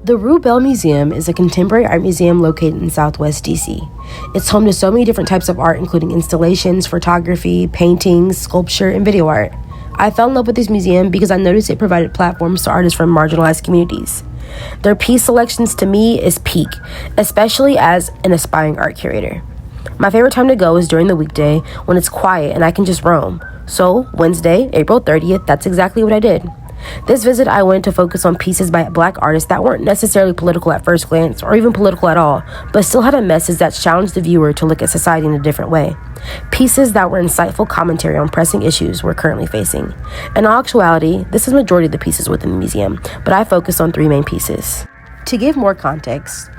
The Rue Bell Museum is a contemporary art museum located in Southwest DC. It's home to so many different types of art, including installations, photography, paintings, sculpture, and video art. I fell in love with this museum because I noticed it provided platforms to artists from marginalized communities. Their piece selections to me is peak, especially as an aspiring art curator. My favorite time to go is during the weekday when it's quiet and I can just roam. So, Wednesday, April 30th, that's exactly what I did. This visit, I wanted to focus on pieces by Black artists that weren't necessarily political at first glance, or even political at all, but still had a message that challenged the viewer to look at society in a different way. Pieces that were insightful commentary on pressing issues we're currently facing. In all actuality, this is the majority of the pieces within the museum, but I focused on 3 main pieces. To give more context,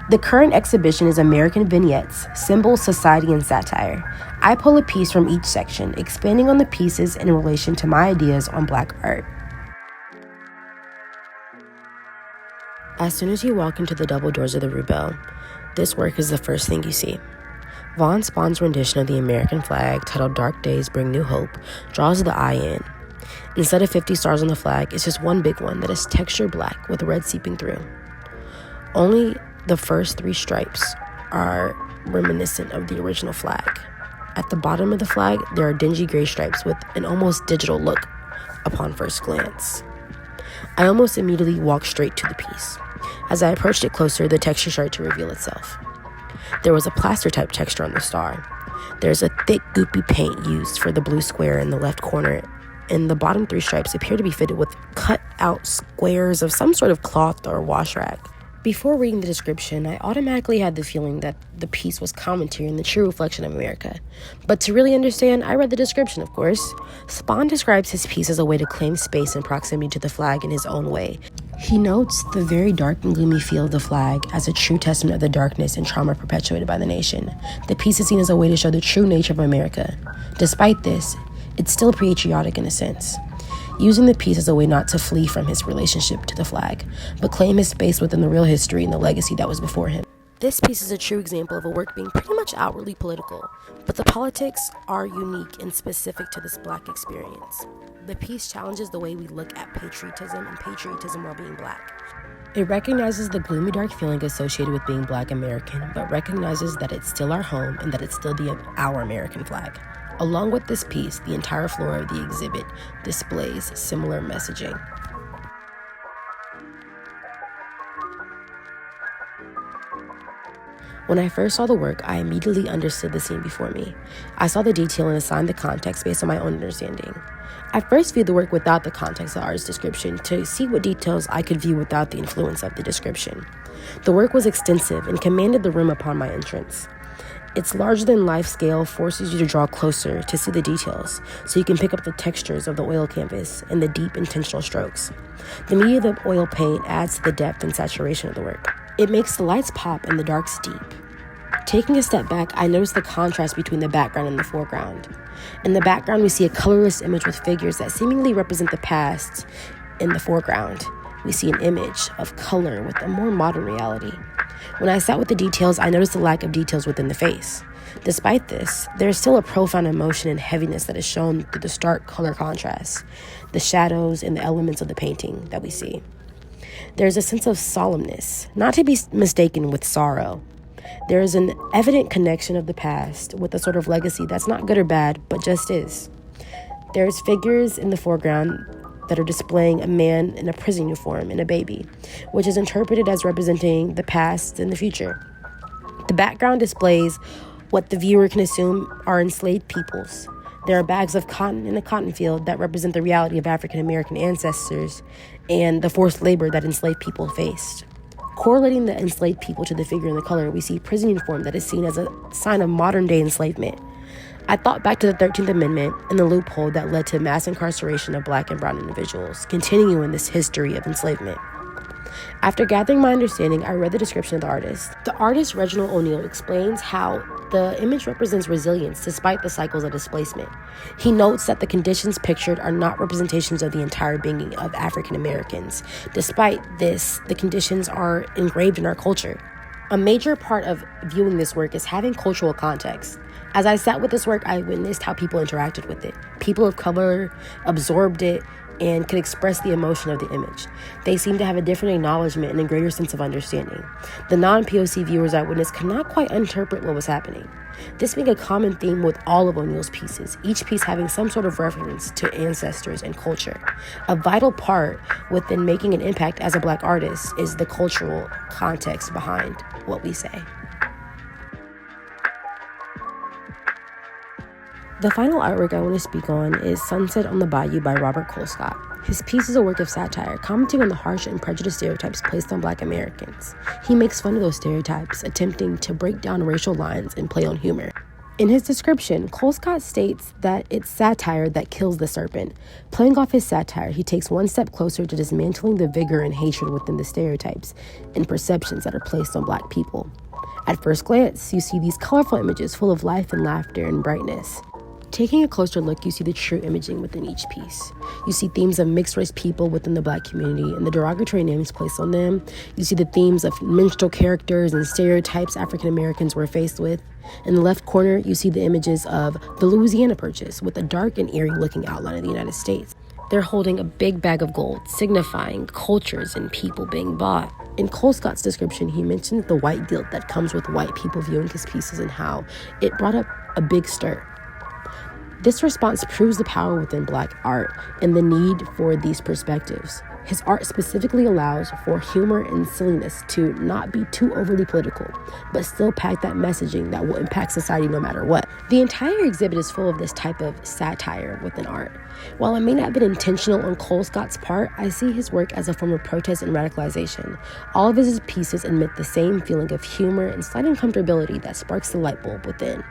the current exhibition is American Vignettes, Symbols, Society, and Satire. I pull a piece from each section, expanding on the pieces in relation to my ideas on Black art. As soon as you walk into the double doors of the Rue Bell, this work is the first thing you see. Vaughn Spahn's rendition of the American flag, titled Dark Days Bring New Hope, draws the eye in. Instead of 50 stars on the flag, it's just one big one that is textured black with red seeping through. Only the first 3 stripes are reminiscent of the original flag. At the bottom of the flag, there are dingy gray stripes with an almost digital look upon first glance. I almost immediately walked straight to the piece. As I approached it closer, the texture started to reveal itself. There was a plaster-type texture on the star. There's a thick, goopy paint used for the blue square in the left corner, and the bottom 3 stripes appear to be fitted with cut-out squares of some sort of cloth or wash rag. Before reading the description, I automatically had the feeling that the piece was commentary and the true reflection of America. But to really understand, I read the description, of course. Spahn describes his piece as a way to claim space and proximity to the flag in his own way. He notes the very dark and gloomy feel of the flag as a true testament of the darkness and trauma perpetuated by the nation. The piece is seen as a way to show the true nature of America. Despite this, it's still patriotic in a sense, using the piece as a way not to flee from his relationship to the flag, but claim his space within the real history and the legacy that was before him. This piece is a true example of a work being pretty much outwardly political, but the politics are unique and specific to this Black experience. The piece challenges the way we look at patriotism and patriotism while being Black. It recognizes the gloomy dark feeling associated with being Black American, but recognizes that it's still our home and that it's still our American flag. Along with this piece, the entire floor of the exhibit displays similar messaging. When I first saw the work, I immediately understood the scene before me. I saw the detail and assigned the context based on my own understanding. I first viewed the work without the context of the artist's description to see what details I could view without the influence of the description. The work was extensive and commanded the room upon my entrance. Its larger-than-life scale forces you to draw closer to see the details, so you can pick up the textures of the oil canvas and the deep, intentional strokes. The media of the oil paint adds to the depth and saturation of the work. It makes the lights pop and the darks deep. Taking a step back, I noticed the contrast between the background and the foreground. In the background, we see a colorless image with figures that seemingly represent the past. In the foreground, we see an image of color with a more modern reality. When I sat with the details, I noticed the lack of details within the face. Despite this, there is still a profound emotion and heaviness that is shown through the stark color contrast, the shadows, and the elements of the painting that we see. There is a sense of solemnness, not to be mistaken with sorrow. There is an evident connection of the past with a sort of legacy that's not good or bad, but just is. There's figures in the foreground that are displaying a man in a prison uniform and a baby, which is interpreted as representing the past and the future. The background displays what the viewer can assume are enslaved peoples. There are bags of cotton in a cotton field that represent the reality of African American ancestors and the forced labor that enslaved people faced. Correlating the enslaved people to the figure in the color, we see prison uniform that is seen as a sign of modern-day enslavement. I thought back to the 13th Amendment and the loophole that led to mass incarceration of Black and brown individuals, continuing this history of enslavement. After gathering my understanding, I read the description of the artist. The artist, Reginald O'Neill, explains how the image represents resilience despite the cycles of displacement. He notes that the conditions pictured are not representations of the entire being of African Americans. Despite this, the conditions are engraved in our culture. A major part of viewing this work is having cultural context. As I sat with this work, I witnessed how people interacted with it. People of color absorbed it and could express the emotion of the image. They seem to have a different acknowledgement and a greater sense of understanding. The non-POC viewers I witnessed could not quite interpret what was happening. This being a common theme with all of O'Neill's pieces, each piece having some sort of reference to ancestors and culture. A vital part within making an impact as a Black artist is the cultural context behind what we say. The final artwork I want to speak on is Sunset on the Bayou by Robert Colescott. His piece is a work of satire, commenting on the harsh and prejudiced stereotypes placed on Black Americans. He makes fun of those stereotypes, attempting to break down racial lines and play on humor. In his description, Colescott states that it's satire that kills the serpent. Playing off his satire, he takes one step closer to dismantling the vigor and hatred within the stereotypes and perceptions that are placed on Black people. At first glance, you see these colorful images full of life and laughter and brightness. Taking a closer look, you see the true imaging within each piece. You see themes of mixed-race people within the Black community and the derogatory names placed on them. You see the themes of minstrel characters and stereotypes African Americans were faced with. In the left corner, you see the images of the Louisiana Purchase with a dark and eerie-looking outline of the United States. They're holding a big bag of gold, signifying cultures and people being bought. In Colescott's description, he mentioned the white guilt that comes with white people viewing his pieces and how it brought up a big stir. This response proves the power within Black art and the need for these perspectives. His art specifically allows for humor and silliness to not be too overly political, but still pack that messaging that will impact society no matter what. The entire exhibit is full of this type of satire within art. While it may not have been intentional on Colescott's part, I see his work as a form of protest and radicalization. All of his pieces emit the same feeling of humor and slight uncomfortability that sparks the light bulb within.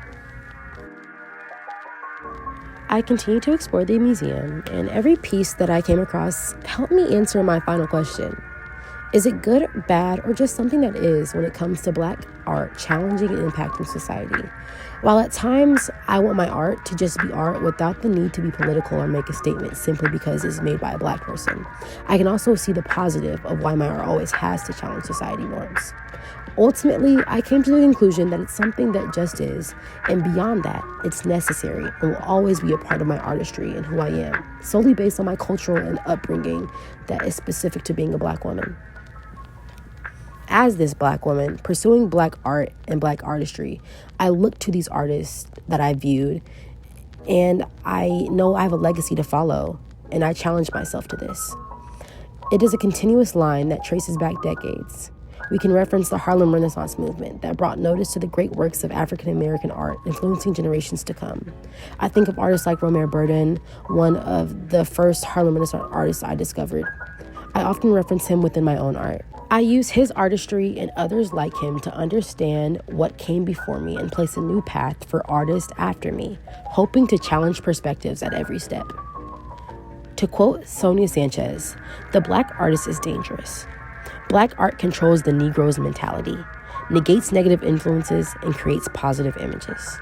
I continue to explore the museum, and every piece that I came across helped me answer my final question. Is it good, bad, or just something that is when it comes to Black art challenging and impacting society? While at times I want my art to just be art without the need to be political or make a statement simply because it's made by a Black person, I can also see the positive of why my art always has to challenge society norms. Ultimately, I came to the conclusion that it's something that just is, and beyond that, it's necessary and will always be a part of my artistry and who I am, solely based on my cultural and upbringing that is specific to being a Black woman. As this Black woman, pursuing Black art and Black artistry, I look to these artists that I viewed, and I know I have a legacy to follow, and I challenge myself to this. It is a continuous line that traces back decades. We can reference the Harlem Renaissance movement that brought notice to the great works of African American art, influencing generations to come. I think of artists like Romare Burton, one of the first Harlem Renaissance artists I discovered. I often reference him within my own art. I use his artistry and others like him to understand what came before me and place a new path for artists after me, hoping to challenge perspectives at every step. To quote Sonia Sanchez, "The Black artist is dangerous. Black art controls the Negro's mentality, negates negative influences, and creates positive images."